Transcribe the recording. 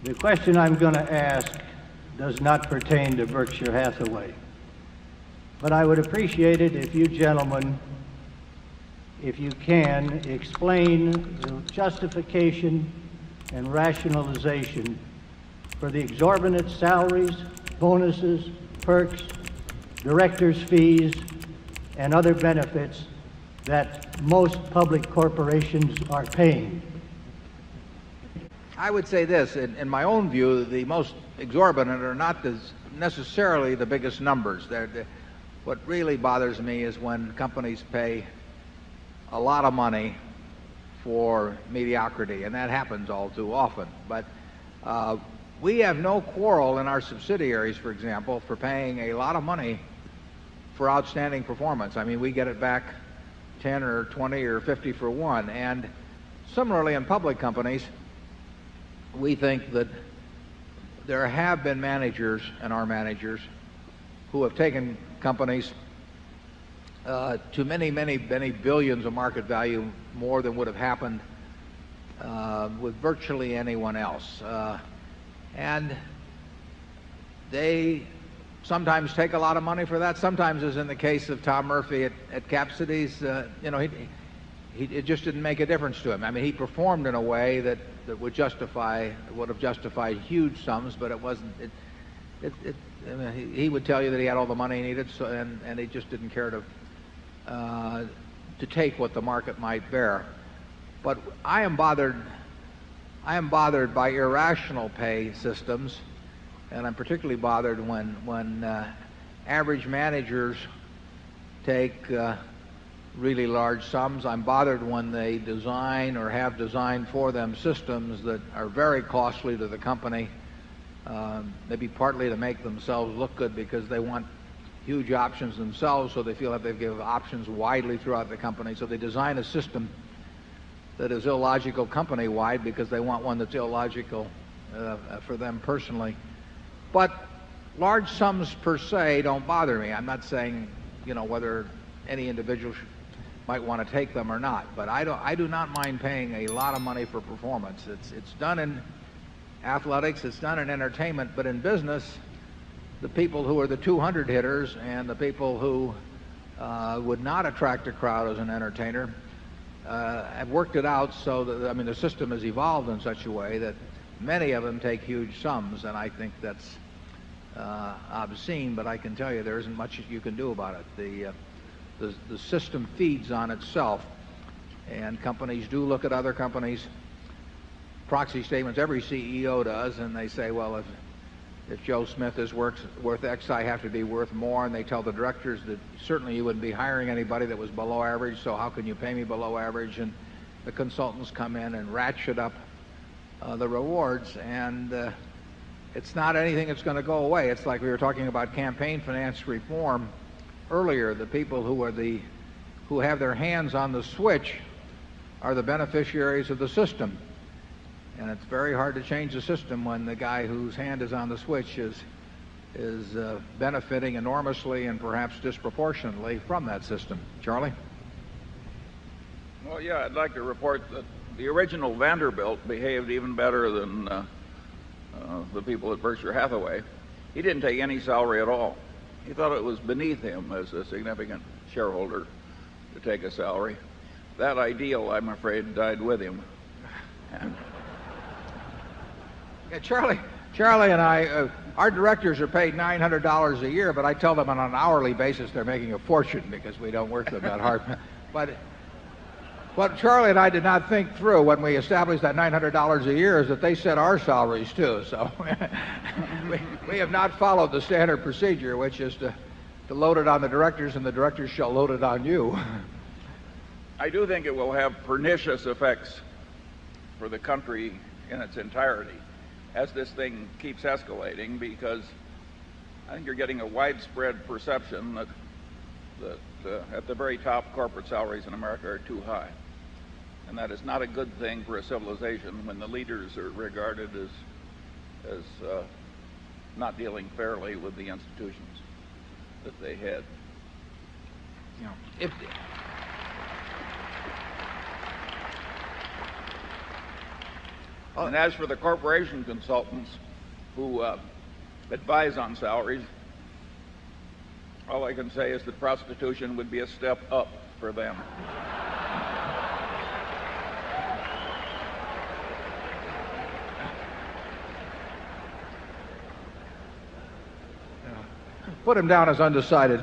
The question I'm going to ask does not pertain to Berkshire Hathaway, but I would appreciate it if you gentlemen, if you can, explain the justification and rationalization for the exorbitant salaries, bonuses, perks, directors' fees, and other benefits that most public corporations are paying. I would say this, in my own view, the most exorbitant are not necessarily the biggest numbers. What really bothers me is when companies pay a lot of money for mediocrity, and that happens all too often. But we have no quarrel in our subsidiaries, for example, for paying a lot of money for outstanding performance. I mean, we get it back 10 or 20 or 50 for one. And similarly in public companies, we think that there have been managers and are managers who have taken companies to many billions of market value, more than would have happened with virtually anyone else. And they sometimes take a lot of money for that. Sometimes, as in the case of Tom Murphy at Capsides, it just didn't make a difference to him. I mean, he performed in a way that would have justified huge sums, but it wasn't. I mean, he would tell you that he had all the money he needed, and he just didn't care to take what the market might bear. But I am bothered by irrational pay systems, and I'm particularly bothered when average managers take really large sums. I'm bothered when they design or have designed for them systems that are very costly to the company, maybe partly to make themselves look good because they want huge options themselves, so they feel that they give options widely throughout the company. So they design a system that is illogical company-wide because they want one that's illogical for them personally. But large sums per se don't bother me. I'm not saying, whether any individual might want to take them or not, but I do not mind paying a lot of money for performance. It's done in athletics, it's done in entertainment, but in business, the people who are the 200 hitters and the people who would not attract a crowd as an entertainer have worked it out so that, I mean, the system has evolved in such a way that many of them take huge sums, and I think that's obscene, but I can tell you there isn't much you can do about it. The system feeds on itself, and companies do look at other companies' proxy statements. Every CEO does, and they say, well, if Joe Smith is worth X, I have to be worth more, and they tell the directors that certainly you wouldn't be hiring anybody that was below average, so how can you pay me below average? And the consultants come in and ratchet up the rewards, and it's not anything that's going to go away. It's like we were talking about campaign finance reform earlier. The people who have their hands on the switch are the beneficiaries of the system. And it's very hard to change the system when the guy whose hand is on the switch is benefiting enormously and perhaps disproportionately from that system. Charlie? Well, yeah, I'd like to report that the original Vanderbilt behaved even better than the people at Berkshire Hathaway. He didn't take any salary at all. He thought it was beneath him as a significant shareholder to take a salary. That ideal, I'm afraid, died with him. And yeah, Charlie and I, our directors are paid $900 a year, but I tell them on an hourly basis they're making a fortune because we don't work them that hard. But what Charlie and I did not think through when we established that $900 a year is that they set our salaries too. So we have not followed the standard procedure, which is to load it on the directors, and the directors shall load it on you. I do think it will have pernicious effects for the country in its entirety as this thing keeps escalating, because I think you're getting a widespread perception that at the very top, corporate salaries in America are too high. And that is not a good thing for a civilization when the leaders are regarded as not dealing fairly with the institutions that they head. If And as for the corporation consultants who advise on salaries, all I can say is that prostitution would be a step up for them. Put him down as undecided.